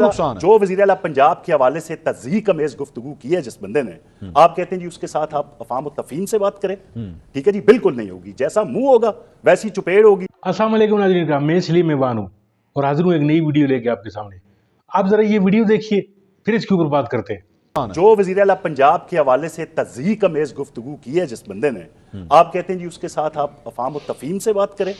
نقصان ہے. جو وزیر اعلیٰ پنجاب کے حوالے سے تضحیک امیز گفتگو کی ہے جس بندے نے, آپ کہتے ہیں جی اس کے ساتھ آپ افہام و تفہیم سے بات کریں, ٹھیک ہے جی, بالکل نہیں ہوگی. جیسا منہ ہوگا ویسی چپیڑ ہوگی. السلام علیکم ناظرین کرام, میں سلیم میوان ہوں اور حاضر ہوں ایک نئی ویڈیو لے کے آپ کے سامنے. آپ ذرا یہ ویڈیو دیکھیے پھر اس کے اوپر بات کرتے ہیں. جو وزیر اعلیٰ پنجاب کے حوالے سے تضحیک امیز گفتگو کی ہے جس بندے نے, آپ کہتے ہیں جی اس کے ساتھ آپ افہام و تفہیم سے بات کریں,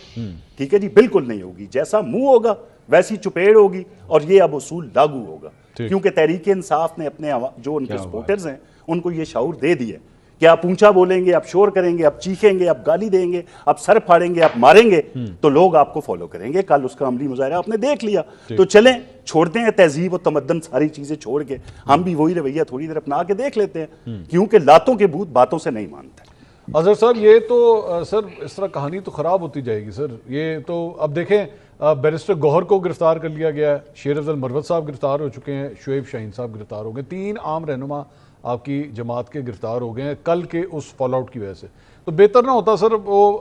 ٹھیک ہے جی, بالکل نہیں ہوگی. جیسا منہ ہوگا ویسی چپیڑ ہوگی اور یہ اب اصول لاگو ہوگا, کیونکہ تحریک انصاف نے اپنے جو ان کے سپورٹرز ہیں ان کو یہ شعور دے دیا کہ آپ اونچا بولیں گے, آپ شور کریں گے, آپ چیخیں گے, آپ گالی دیں گے, آپ سر پھاڑیں گے, آپ ماریں گے تو لوگ آپ کو فالو کریں گے. کل اس کا عملی مظاہرہ آپ نے دیکھ لیا. تو چلیں چھوڑتے ہیں تہذیب و تمدن ساری چیزیں چھوڑ کے, ہم بھی وہی رویہ تھوڑی دیر اپنا کے دیکھ لیتے ہیں, کیونکہ لاتوں کے بھوت باتوں سے نہیں مانتے. اظہر صاحب یہ تو سر اس طرح کہانی تو خراب ہوتی جائے گی سر. یہ تو اب دیکھیں بیرسٹر گوہر کو گرفتار کر لیا گیا ہے, شیر افضل مروت صاحب گرفتار ہو چکے ہیں, شعیب شاہین صاحب گرفتار ہو گئے, 3 عام رہنما آپ کی جماعت کے گرفتار ہو گئے ہیں کل کے اس فال آؤٹ کی وجہ سے. تو بہتر نہ ہوتا سر وہ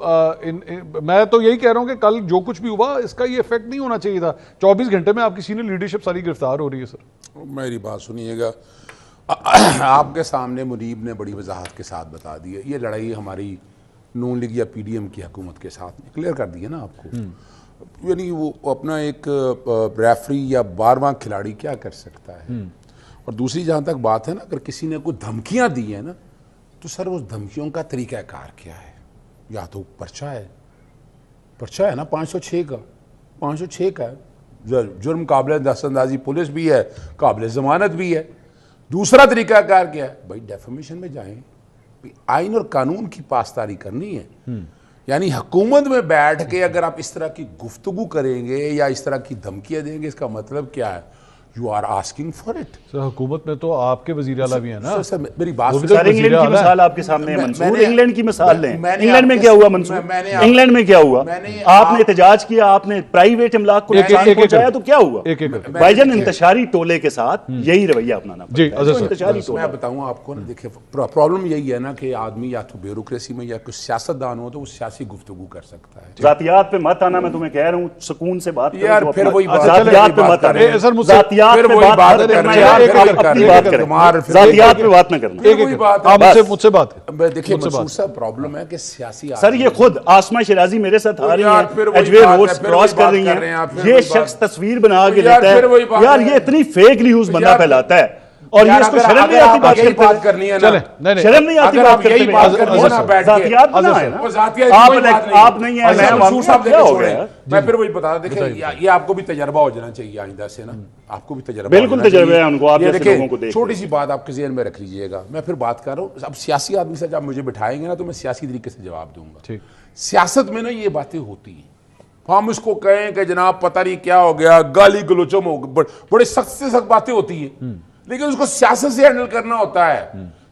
میں تو یہی کہہ رہا ہوں کہ کل جو کچھ بھی ہوا اس کا یہ افیکٹ نہیں ہونا چاہیے تھا. 24 گھنٹے میں آپ کی سینئر لیڈرشپ ساری گرفتار ہو رہی ہے سر. میری بات سنیے گا, آپ کے سامنے منیب نے بڑی وضاحت کے ساتھ بتا دی ہے. یہ لڑائی ہماری نون لیگ یا پی ڈی ایم کی حکومت کے ساتھ کلیئر کر دی ہے نا آپ کو. یعنی وہ اپنا ایک ریفری یا 12واں کھلاڑی کیا کر سکتا ہے. اور دوسری جہاں تک بات ہے نا, اگر کسی نے کوئی دھمکیاں دی ہیں نا تو سر اس دھمکیوں کا طریقہ کار کیا ہے. یا تو پرچہ ہے نا 506 کا 506 کا ہے, جرم قابل دست اندازی پولیس بھی ہے, قابل ضمانت بھی ہے. دوسرا طریقہ کار کیا ہے بھائی, ڈیفیمیشن میں جائیں, آئین اور قانون کی پاسداری کرنی ہے. یعنی حکومت میں بیٹھ کے اگر آپ اس طرح کی گفتگو کریں گے یا اس طرح کی دھمکیاں دیں گے, اس کا مطلب کیا ہے, you are asking for it. Sir حکومت میں تو آپ کے وزیر اعلیٰ بھی ہیں نا. سر میری بات سر انگلینڈ کی مثال آپ کے سامنے ہے منصور, انگلینڈ کی مثال لیں. انگلینڈ میں کیا ہوا منصور, انگلینڈ میں کیا ہوا, آپ نے احتجاج کیا, آپ نے پرائیویٹ املاک کو نقصان پہنچایا تو کیا ہوا. بھائی جان انتشاری ٹولے کے ساتھ یہی رویہ اپنانا پڑتا ہے. میں بتاؤں آپ کو نا, دیکھیں پرابلم یہی ہے نا کہ آدمی یا تو بیوروکریسی میں یا کچھ سیاست دان ہو تو وہ سیاسی گفتگو کر سکتا ہے. ذاتیات پہ مت آنا, میں تمہیں کہہ رہا ہوں سکون سے بات یار, پھر وہی بات, ذاتیات پہ مت آنا, ذاتیات پہ بات ذاتیات پہ بات نہ کرنا. مجھ سے بات دیکھیں منصور صاحب, پرابلم ہے کہ سیاسی سر یہ خود آسمہ شیرازی میرے ساتھ آ رہی ہیں, ایجویر روڈز کراس کر رہی ہیں, یہ شخص تصویر بنا کے لیتا ہے. یار یہ اتنی فیک نیوز بندہ پھیلاتا ہے اور یہ اس کو شرم نہیں آتی بات کرنی ہے. شرم نہیں آتی بات کرتے ہوئے. ذاتیات بنا ہے نا, آپ نہیں ہیں, میں منصور صاحب کیا ہو گیا. میں پھر وہی بتا, دیکھیں یہ آپ کو بھی تجربہ ہو جانا چاہیے آئندہ سے نا, آپ کو بھی تجربہ بالکل تجربہ ہے ان کو. آپ جیسے لوگوں کو دیکھ, چھوٹی سی بات آپ کے ذہن میں رکھ لیجئے گا, میں پھر بات کر رہا ہوں. اب سیاسی آدمی سے جب مجھے بٹھائیں گے نا تو میں سیاسی طریقے سے جواب دوں گا. سیاست میں نا یہ باتیں ہوتی ہیں, ہم اس کو کہیں کہ جناب پتہ نہیں کیا ہو گیا, گالی گلوچوں میں بڑے سخت سے سخت باتیں ہوتی ہیں, لیکن اس کو سیاست سے ہینڈل کرنا ہوتا ہے.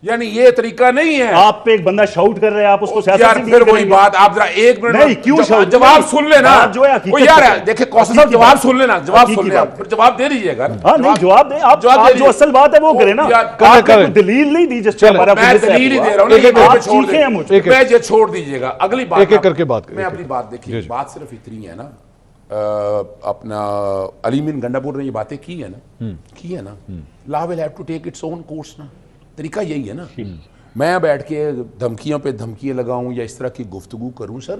یعنی یہ طریقہ نہیں ہے. آپ پہ ایک بندہ شاؤٹ کر رہے ہیں, آپ اس کو سیاست سے پھر وہی بات, آپ ذرا ایک منٹ جواب سن لینا. یار دیکھیں کوثر صاحب جواب سن لینا, جواب سن لینا, پھر جواب دے دیجئے گا. ہاں نہیں جواب دیں, آپ جو اصل بات ہے وہ کریں نا. آپ نے دلیل نہیں دی جس پہ ہمارا میں دلیل ہی دے رہا ہوں, میں یہ چھوڑ دیجئے گا. اگلی بات ایک ایک کر کے بات میں اپنی بات دیکھیے, بات صرف اتنی ہے نا, اپنا علی من گنڈا پور نے یہ باتیں کی ہے نا, law will have to take its own course نا. طریقہ یہی ہے نا, میں بیٹھ کے دھمکیوں پہ دھمکیاں لگاؤں یا اس طرح کی گفتگو کروں سر.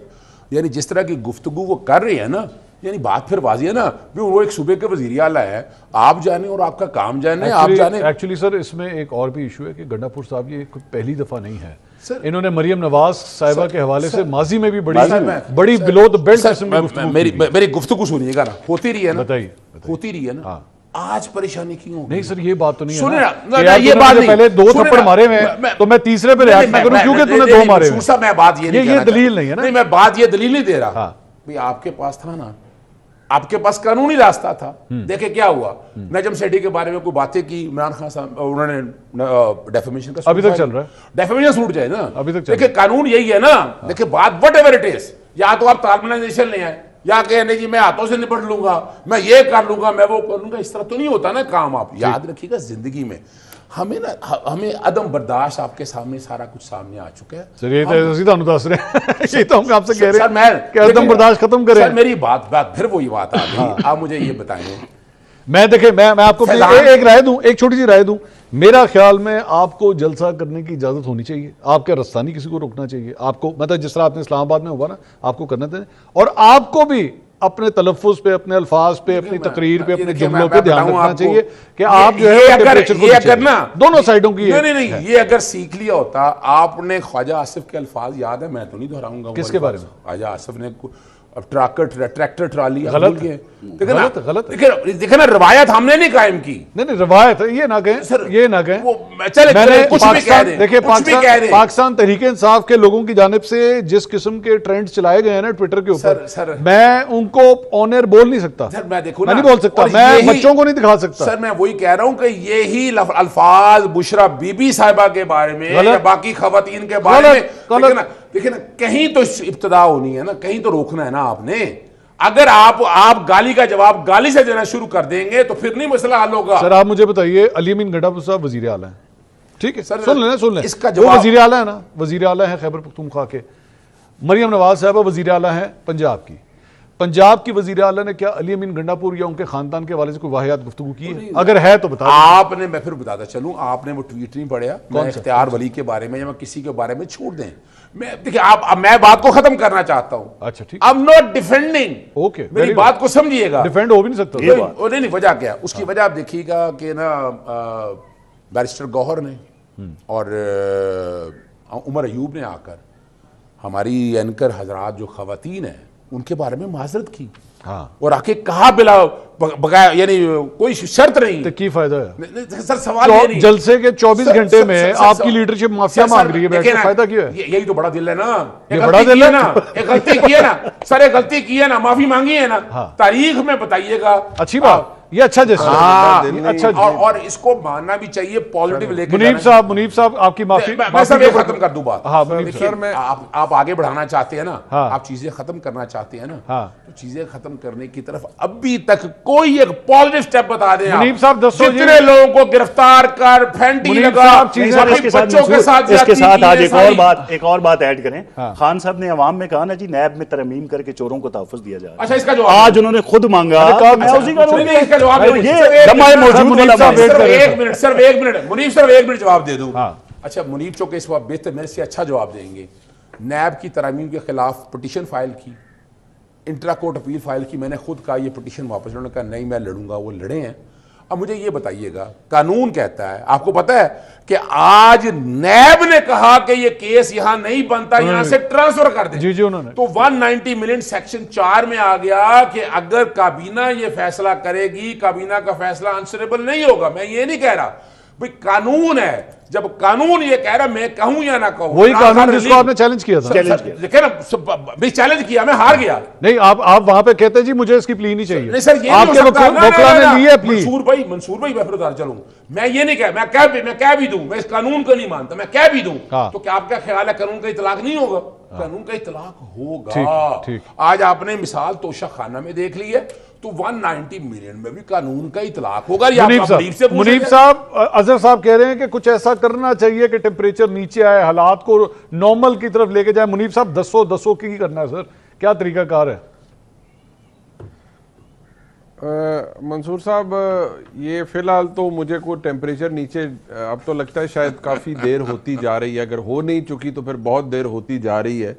یعنی جس طرح کی گفتگو وہ کر رہے ہیں نا, یعنی بات پھر واضح ہے نا, وہ ایک صوبے کے وزیر اعلیٰ ہے, آپ جانے اور آپ کا کام جانے, آپ جانے. ایکچولی سر اس میں ایک اور بھی ایشو ہے کہ گنڈا پور صاحب یہ پہلی دفعہ نہیں ہے, انہوں نے مریم نواز صاحبہ کے حوالے سے ماضی میں بھی بڑی بلو دا بیلٹ قسم کی گفتگو. میری گفتگو سنیے گا نا, ہوتی رہی ہے نا, بتائیے ہوتی رہی ہے نا. آج پریشانی کیوں ہو؟ نہیں سر یہ بات تو نہیں ہے نا, یہ بات پہلے 2 تھپڑ مارے ہوئے تو میں تیسرے پہ ریاکٹ نہ کروں کیونکہ تم نے 2 مارے ہوئے. میں بات یہ دلیل نہیں ہے نا. نہیں میں بات یہ دلیل نہیں دے رہا, آپ کے پاس تھا نا, آپ کے پاس قانونی راستہ تھا. دیکھیں کیا ہوا, نجم سیٹھی کے بارے میں کوئی باتیں کی, عمران خان صاحب انہوں نے ڈیفیمیشن کا ابھی تک چل رہا ہے, ڈیفیمیشن سوٹ جائے نا ابھی تک. دیکھیں قانون یہی ہے نا, دیکھیں بات وٹ ایور اٹ از, یا تو آپ تارمنائزیشن لے آئیں یا کہ نہیں جی میں ہاتھوں سے نپٹ لوں گا, میں یہ کر لوں گا, میں وہ کر لوں گا. اس طرح تو نہیں ہوتا نا کام. آپ یاد رکھیے گا زندگی میں ہمیں عدم برداشت, آپ کے سامنے سارا کچھ سامنے آ چکا ہے. سر یہ تو سیدھا دس رہے ہیں, یہ تو ہم آپ سے کہہ رہے ہیں کہ عدم برداشت ختم کریں. سر میری بات پھر وہی بات آ گئی. آپ مجھے یہ بتائیں میں دیکھیں میں آپ کو ایک رائے دوں, ایک چھوٹی سی رائے دوں. میرا خیال میں آپ کو جلسہ کرنے کی اجازت ہونی چاہیے. آپ کے رستانی کسی کو روکنا چاہیے. آپ کو مطلب جس طرح آپ نے اسلام آباد میں ہوا نا, آپ کو کرنا چاہیے. اور آپ کو بھی اپنے تلفظ پہ, اپنے الفاظ پہ, اپنی تقریر پہ, اپنے جملوں پہ دھیان رکھنا چاہیے کہ آپ جو ہے دونوں سائیڈوں کی. نہیں, یہ اگر سیکھ لیا ہوتا. آپ نے خواجہ آصف کے الفاظ یاد ہے, میں تو نہیں دہراؤں گا. کس کے بارے میں؟ خواجہ آصف نے ٹریکٹر ٹرالی غلط غلط دیکھیں نا, روایت ہم نے نہیں قائم کی. نہیں روایت یہ نہ کہیں, یہ نہ کہیں. دیکھیں پاکستان تحریک انصاف کے لوگوں کی جانب سے جس قسم کے ٹرینڈ چلائے گئے ہیں نا ٹویٹر کے اوپر, میں ان کو آن ایئر بول نہیں سکتا. میں نہیں بول سکتا, میں بچوں کو نہیں دکھا سکتا. سر میں وہی کہہ رہا ہوں کہ یہی الفاظ بشرا بی بی صاحبہ کے بارے میں یا باقی خواتین کے بارے میں, دیکھیں نا کہیں تو ابتدا ہونی ہے نا, کہیں تو روکنا ہے نا آپ نے. اگر آپ گالی کا جواب گالی سے دینا شروع کر دیں گے تو پھر نہیں مسئلہ حل ہوگا. سر آپ مجھے بتائیے, علی امین گنڈا صاحب وزیر اعلیٰ ہیں, ٹھیک ہے, سن لیں اس کا وہ وزیر اعلیٰ ہے نا, وزیر اعلیٰ ہیں خیبر پختونخوا کے. مریم نواز صاحبہ وزیر اعلیٰ ہیں پنجاب کی. پنجاب کی وزیر اعلیٰ نے کیا علی امین گنڈاپور یا ان کے خاندان کے حوالے سے کوئی واحد گفتگو کی ہے؟ اگر ہے تو بتا. آپ نے, میں پھر بتاتا چلوں, آپ نے وہ ٹویٹ نہیں پڑھا میں اختیار ولی کے بارے میں یا میں کسی کے بارے میں چھوڑ دیں. دیکھیں میں بات کو ختم کرنا چاہتا ہوں. اچھا ٹھیک, I'm not defending. اوکے, میری بات کو سمجھیے گا. ڈیفینڈ ہو بھی نہیں سکتا. نہیں, وجہ کیا اس کی وجہ آپ دیکھیے گا کہ نا بیرسٹر گوہر نے اور عمر ایوب نے آ کر ہماری اینکر حضرات جو خواتین ہیں ان کے بارے میں معذرت کی اور آ کے کہا بلا بغیر, یعنی کوئی شرط نہیں. کی فائدہ ہے سر, سوال یہ نہیں. جلسے کے 24 گھنٹے میں آپ کی لیڈرشپ معافیا مانگ رہی ہے, بیٹھ کے فائدہ کیا ہے؟ یہی تو بڑا دل ہے نا. یہ بڑا دل ہے نا, ایک غلطی کی ہے نا سر, ایک غلطی کی ہے نا, معافی مانگی ہے نا, تاریخ میں بتائیے گا. اچھی بات, یہ اچھا جیسا اور اس کو ماننا بھی چاہیے پازیٹو لے کے. منیب صاحب آپ کی معافی. میں سب یہ ختم کر دوں بات. سر آپ آگے بڑھانا چاہتے ہیں نا, آپ چیزیں ختم کرنا چاہتے ہیں نا, تو چیزیں ختم کرنے کی طرف ابھی تک کوئی ایک پازیٹو سٹیپ بتا دیں. منیب صاحب جتنے لوگوں کو گرفتار کر پھینٹی لگا بچوں کے ساتھ, اس کے ساتھ آج ایک اور بات ایڈ کریں. خان صاحب نے عوام میں کہا نا جی نیب میں ترمیم کر کے چوروں کو تحفظ دیا جائے. اچھا, اس کا جو آج انہوں نے خود مانگا, منیب جواب دے دوں. اچھا منیب چونکہ اس وقت بہتر میرے سے اچھا جواب دیں گے. نیب کی ترامیم کے خلاف پٹیشن فائل کی, انٹرا کورٹ اپیل فائل کی, میں نے خود کہا یہ پٹیشن واپس, انہوں نے کہا نہیں میں لڑوں گا, وہ لڑے ہیں. اب مجھے یہ بتائیے گا, قانون کہتا ہے, آپ کو پتا ہے کہ آج نیب نے کہا کہ یہ کیس یہاں نہیں بنتا, یہاں سے ٹرانسفر کر دیں. جی انہوں نے تو 190 ملین سیکشن 4 میں آ گیا کہ اگر کابینہ یہ فیصلہ کرے گی, کابینہ کا فیصلہ آنسریبل نہیں ہوگا. میں یہ نہیں کہہ رہا بھئی, قانون ہے, جب قانون یہ کہہ رہا میں کہوں یا نہ کہوں, وہی قانون جس کو آپ نے چیلنج کیا تھا. دیکھیں نا, چیلنج کیا, میں ہار گیا. نہیں آپ وہاں پہ کہتے جی مجھے اس کی پلی نہیں چاہیے. نہیں سر, یہ آپ کے وکلا نے لی ہے پلی. منصور بھائی میں پھر ادھر چلوں, میں یہ نہیں کہہ, میں کہہ بھی دوں, میں اس قانون کو نہیں مانتا, میں کہہ بھی دوں, تو کیا آپ کا خیال ہے قانون کا اطلاق نہیں ہوگا؟ قانون کا اطلاق ہوگا. آج آپ نے مثال توشہ خانہ میں دیکھ لی ہے, تو 190 ملین میں بھی قانون کا اطلاق ہوگا. منیب صاحب, اظہر صاحب کہہ رہے ہیں کہ کچھ ایسا کرنا چاہیے کہ ٹیمپریچر نیچے آئے, حالات کو نارمل کی طرف لے کے جائے. منیب صاحب 10 کی کرنا ہے سر, کیا طریقہ کار ہے؟ منصور صاحب یہ فی الحال تو مجھے کوئی ٹیمپریچر نیچے اب تو لگتا ہے شاید کافی دیر ہوتی جا رہی ہے, اگر ہو نہیں چکی تو پھر بہت دیر ہوتی جا رہی ہے.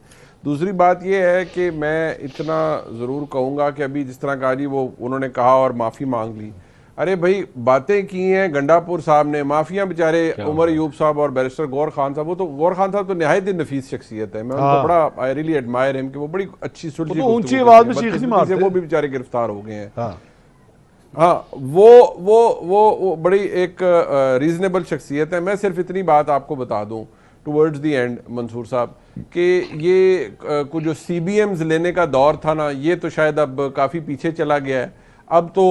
دوسری بات یہ ہے کہ میں اتنا ضرور کہوں گا کہ ابھی جس طرح کہا جی وہ انہوں نے کہا اور معافی مانگ لی, ارے بھائی باتیں کی ہیں گنڈاپور صاحب نے, معافیاں بیچارے عمر ایوب صاحب اور بیرسٹر گوہر خان صاحب, وہ تو گوہر خان صاحب تو نہایت نفیس شخصیت ہے, میں ان کو بڑا آئی ریلی ایڈمائر ہم کہ وہ بڑی اچھی سلجھی اونچی آواز میں چیخ نہیں مارتے, وہ بھی بیچارے گرفتار ہو گئے ہیں. ہاں وہ بڑی ایک ریزنیبل شخصیت ہے. میں صرف اتنی بات آپ کو بتا دوں ٹورڈز دی اینڈ منصور صاحب کہ یہ کچھ جو سی بی ایمز لینے کا دور تھا نا, یہ تو شاید اب کافی پیچھے چلا گیا ہے. اب تو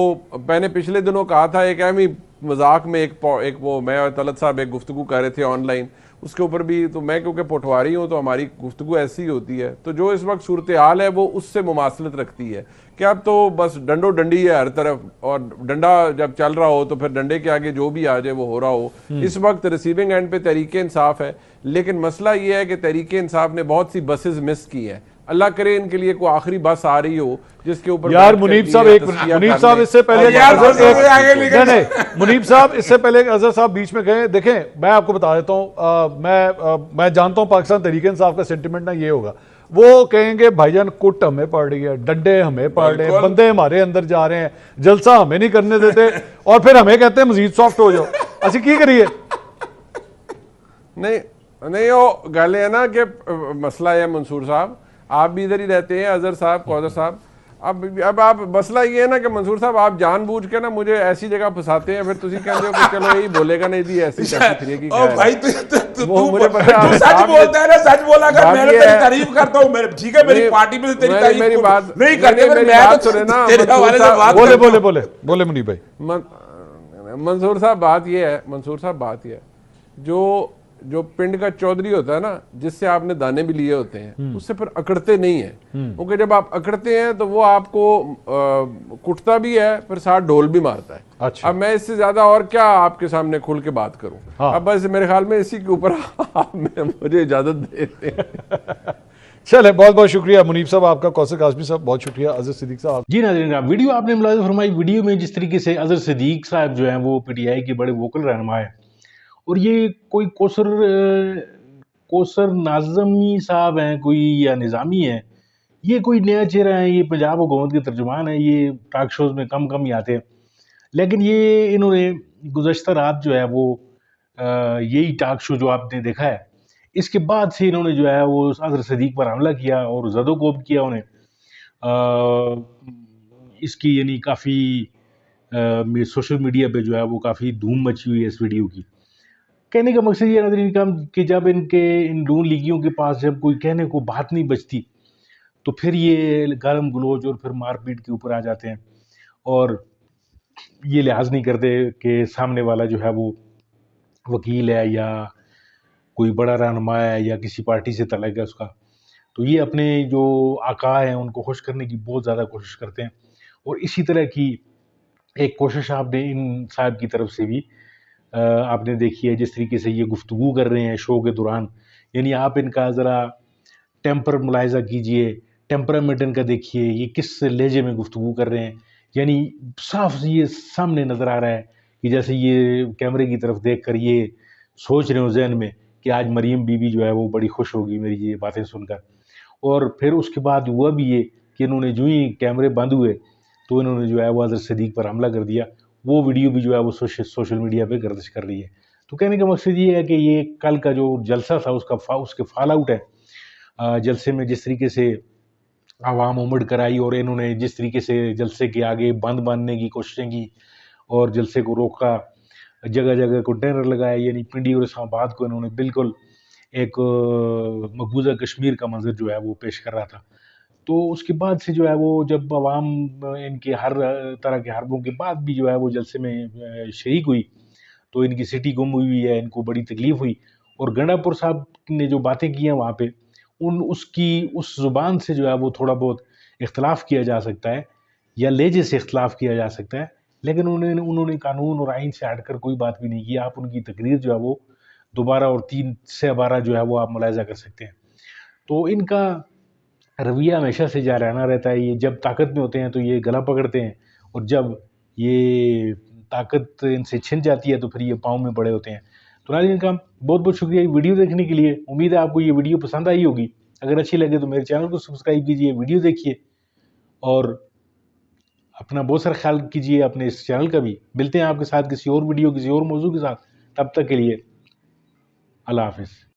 میں نے پچھلے دنوں کہا تھا ایک اہم مذاق میں ایک وہ میں اور طلعت صاحب ایک گفتگو کر رہے تھے آن لائن, اس کے اوپر بھی تو میں کیونکہ پٹواری ہوں تو ہماری گفتگو ایسی ہی ہوتی ہے, تو جو اس وقت صورتحال ہے وہ اس سے مماثلت رکھتی ہے کہ اب تو بس ڈنڈو ڈنڈی ہے ہر طرف, اور ڈنڈا جب چل رہا ہو تو پھر ڈنڈے کے آگے جو بھی آ جائے وہ ہو رہا ہو. اس وقت ریسیونگ اینڈ پہ تحریک انصاف ہے, لیکن مسئلہ یہ ہے کہ تحریک انصاف نے بہت سی بسز مس کی ہیں. اللہ کرے ان کے لیے کوئی آخری بس آ رہی ہو جس کے اوپر یار منیب صاحب منیب صاحب اس سے پہلے منیب صاحب اس سے پہلے اظہر صاحب بیچ میں گئے. دیکھیں میں آپ کو بتا دیتا ہوں, میں جانتا ہوں پاکستان تحریک انصاف کا سینٹیمنٹ نا یہ ہوگا, وہ کہیں گے بھائی جان کٹ ہمیں پڑ رہی ہے, ڈنڈے ہمیں پڑ رہے ہیں, بندے ہمارے اندر جا رہے ہیں, جلسہ ہمیں نہیں کرنے دیتے, اور پھر ہمیں کہتے ہیں مزید سافٹ ہو جاؤ. اسی کی کریے نہیں وہ گل ہے نا کہ مسئلہ ہے منصور صاحب, آپ بھی ادھر ہی رہتے ہیں, اظہر صاحب, کوثر صاحب, اب آپ مسئلہ یہ ہے نا کہ منصور صاحب آپ جان بوجھ کے نا مجھے ایسی جگہ پھنساتے ہیں, پھر تسی کہتے ہو کہ چلو یہی بولے گا نہیں دی ایسی چیز کی بھائی مجھے پتا ہے سچ بولتا ہے نا, سچ بولا کر, میں تیری تعریف کرتا ہوں, ٹھیک ہے میری پارٹی میں تیری تعریف میری بات نہیں کرتے, میری بات سنے نا تیرے حوالے سے بات بولے منیب بھائی. منصور صاحب بات یہ ہے, جو پنڈ کا چودھری ہوتا ہے نا, جس سے آپ نے دانے بھی لیے ہوتے ہیں, اس سے پھر اکڑتے نہیں ہیں, کیونکہ جب آپ اکڑتے ہیں تو وہ آپ کو کٹتا بھی ہے, پھر ساتھ ڈھول بھی مارتا ہے. اب میں اس سے زیادہ اور کیا آپ کے سامنے کھل کے بات کروں, اب بس میرے خیال میں اسی کے اوپر آپ مجھے اجازت دیتے ہیں. چلے بہت بہت شکریہ منیب صاحب آپ کا, کوثر کاظمی صاحب بہت شکریہ, اظہر صدیق صاحب. جی ناظرین, ویڈیو آپ نے ملاحظہ فرمائی, ویڈیو میں جس طریقے سے اظہر صدیق صاحب جو ہیں وہ پی ٹی آئی کے بڑے ووکل رہنما ہیں, اور یہ کوئی کوثر ناظمی صاحب ہیں کوئی یا نظامی ہیں, یہ کوئی نیا چہرہ ہے, یہ پنجاب حکومت کے ترجمان ہیں, یہ ٹاک شوز میں کم ہی آتے ہیں, لیکن یہ انہوں نے گزشتہ رات جو ہے وہ یہی ٹاک شو جو آپ نے دیکھا ہے, اس کے بعد سے انہوں نے جو ہے وہ اظہر صدیق پر حملہ کیا اور زد و کوب کیا انہیں. اس کی یعنی کافی سوشل میڈیا پہ جو ہے وہ کافی دھوم مچی ہوئی ہے اس ویڈیو کی. کہنے کا مقصد یہ ناظرین کہ جب ان نون لیگیوں کے پاس جب کوئی کہنے کو بات نہیں بچتی تو پھر یہ گالم گلوچ اور پھر مار پیٹ کے اوپر آ جاتے ہیں, اور یہ لحاظ نہیں کرتے کہ سامنے والا جو ہے وہ وکیل ہے یا کوئی بڑا رہنما ہے یا کسی پارٹی سے تعلق ہے اس کا. تو یہ اپنے جو آقا ہیں ان کو خوش کرنے کی بہت زیادہ کوشش کرتے ہیں, اور اسی طرح کی ایک کوشش آپ نے ان صاحب کی طرف سے بھی آپ نے دیکھی ہے, جس طریقے سے یہ گفتگو کر رہے ہیں شو کے دوران. یعنی آپ ان کا ذرا ٹیمپر ملاحظہ کیجئے, ٹیمپرامنٹ ان کا دیکھیے, یہ کس لہجے میں گفتگو کر رہے ہیں. یعنی صاف یہ سامنے نظر آ رہا ہے کہ جیسے یہ کیمرے کی طرف دیکھ کر یہ سوچ رہے ہوں ذہن میں کہ آج مریم بی بی جو ہے وہ بڑی خوش ہوگی میری یہ باتیں سن کر. اور پھر اس کے بعد ہوا بھی یہ کہ انہوں نے جو ہی کیمرے بند ہوئے تو انہوں نے جو ہے وہ اظہر صدیق پر حملہ کر دیا. وہ ویڈیو بھی جو ہے وہ سوشل میڈیا پہ گردش کر رہی ہے. تو کہنے کا مقصد یہ ہے کہ یہ کل کا جو جلسہ تھا اس کے فال آؤٹ ہے. جلسے میں جس طریقے سے عوام امڑ کر آئی اور انہوں نے جس طریقے سے جلسے کے آگے بند باندھنے کی کوششیں کی اور جلسے کو روکا, جگہ جگہ کنٹینر لگائے, یعنی پنڈی اور اسلام آباد کو انہوں نے بالکل ایک مقبوضہ کشمیر کا منظر جو ہے وہ پیش کر رہا تھا. تو اس کے بعد سے جو ہے وہ جب عوام ان کے ہر طرح کے حربوں کے بعد بھی جو ہے وہ جلسے میں شریک ہوئی تو ان کی سٹی گم ہوئی ہے, ان کو بڑی تکلیف ہوئی. اور گنڈا پور صاحب نے جو باتیں کی ہیں وہاں پہ اس زبان سے جو ہے وہ تھوڑا بہت اختلاف کیا جا سکتا ہے یا لہجے سے اختلاف کیا جا سکتا ہے, لیکن انہوں نے قانون اور آئین سے ہٹ کر کوئی بات بھی نہیں کی. آپ ان کی تقریر جو ہے وہ دوبارہ اور 3 سے 12 جو ہے وہ آپ ملاحظہ کر سکتے ہیں. تو ان کا رویہ ہمیشہ سے جارحانہ رہتا ہے. یہ جب طاقت میں ہوتے ہیں تو یہ گلا پکڑتے ہیں, اور جب یہ طاقت ان سے چھن جاتی ہے تو پھر یہ پاؤں میں پڑے ہوتے ہیں. تو ناظرین کا بہت بہت شکریہ ویڈیو دیکھنے کے لیے. امید ہے آپ کو یہ ویڈیو پسند آئی ہوگی. اگر اچھی لگے تو میرے چینل کو سبسکرائب کیجئے, ویڈیو دیکھیے اور اپنا بہت سارا خیال کیجئے اپنے اس چینل کا بھی. ملتے ہیں آپ کے ساتھ کسی اور ویڈیو کسی اور موضوع کے ساتھ. تب تک کے لیے اللہ حافظ.